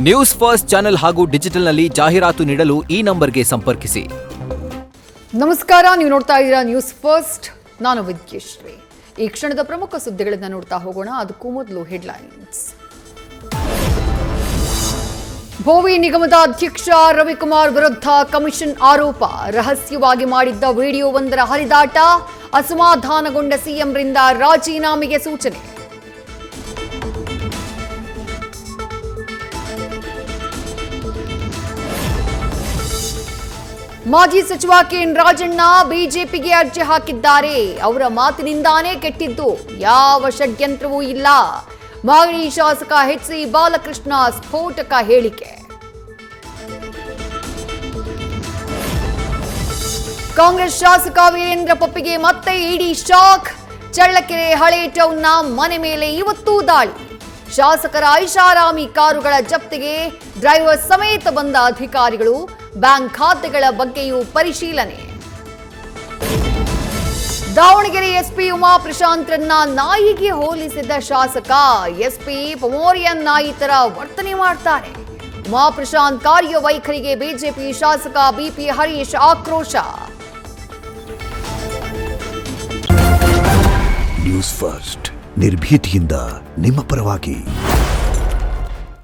News first channel ಹಾಗೂ ಡಿಜಿಟಲ್ನಲ್ಲಿ ಜಾಹೀರಾತು ನೀಡಲು ಈ ನಂಬರ್ಗೆ ಸಂಪರ್ಕಿಸಿ. ನಮಸ್ಕಾರ, ನೀವು ನೋಡ್ತಾ ಇದ್ದೀರಾ ನ್ಯೂಸ್ ಫಸ್ಟ್. ನಾನು ವಿದ್ಯಶ್ರೀ. ಈ ಕ್ಷಣದ ಪ್ರಮುಖ ಸುದ್ದಿಗಳನ್ನು ನೋಡ್ತಾ ಹೋಗೋಣ. ಅದಕ್ಕೂ ಮೊದಲು ಹೆಡ್ಲೈನ್ಸ್. ಭೋವಿ ನಿಗಮದ ಅಧ್ಯಕ್ಷ ರವಿಕುಮಾರ್ ವಿರುದ್ಧ ಕಮಿಷನ್ ಆರೋಪ. ರಹಸ್ಯವಾಗಿ ಮಾಡಿದ್ದ ವಿಡಿಯೋವೊಂದರ ಹರಿದಾಟ. ಅಸಮಾಧಾನಗೊಂಡ ಸಿಎಂರಿಂದ ರಾಜೀನಾಮೆಗೆ ಸೂಚನೆ. ಮಾಜಿ ಸಚಿವ ಕೆಎನ್ ರಾಜಣ್ಣ ಬಿಜೆಪಿಗೆ ಅರ್ಜಿ ಹಾಕಿದ್ದಾರೆ. ಅವರ ಮಾತಿನಿಂದಾನೇ ಕೆಟ್ಟಿದ್ದು, ಯಾವ ಷಡ್ಯಂತ್ರವೂ ಇಲ್ಲ. ಮಾಗಡಿ ಶಾಸಕ ಎಚ್.ಸಿ. ಬಾಲಕೃಷ್ಣ ಸ್ಫೋಟಕ ಹೇಳಿಕೆ. ಕಾಂಗ್ರೆಸ್ ಶಾಸಕ ವೀರೇಂದ್ರ ಪಪ್ಪಿಗೆ ಮತ್ತೆ ಇಡಿ ಶಾಕ್. ಚಳ್ಳಕೆರೆ ಹಳೆ ಟೌನ್ನ ಮನೆ ಮೇಲೆ ಇವತ್ತೂ ದಾಳಿ. ಶಾಸಕರ ಐಷಾರಾಮಿ ಕಾರುಗಳ ಜಪ್ತಿಗೆ ಡ್ರೈವರ್ ಸಮೇತ ಬಂದ ಅಧಿಕಾರಿಗಳು. ಬ್ಯಾಂಕ್ ಖಾತೆಗಳ ಬಗ್ಗೆಯೂ ಪರಿಶೀಲನೆ. ದಾವಣಗೆರೆ ಎಸ್ಪಿ ಉಮಾ ಪ್ರಶಾಂತ್ರನ್ನ ನಾಯಿಗೆ ಹೋಲಿಸಿದ ಶಾಸಕ. ಎಸ್ಪಿ ಪೊಮೋರಿಯನ್ ನಾಯಿ ತರ ವರ್ತನೆ ಮಾಡ್ತಾರೆ. ಉಮಾ ಪ್ರಶಾಂತ್ ಕಾರ್ಯವೈಖರಿಗೆ ಬಿಜೆಪಿ ಶಾಸಕ ಬಿಪಿ ಹರೀಶ್ ಆಕ್ರೋಶ. ನ್ಯೂಸ್ ಫಸ್ಟ್ ನಿರ್ಭೀತಿಯಿಂದ ನಿಮ್ಮ ಪರವಾಗಿ.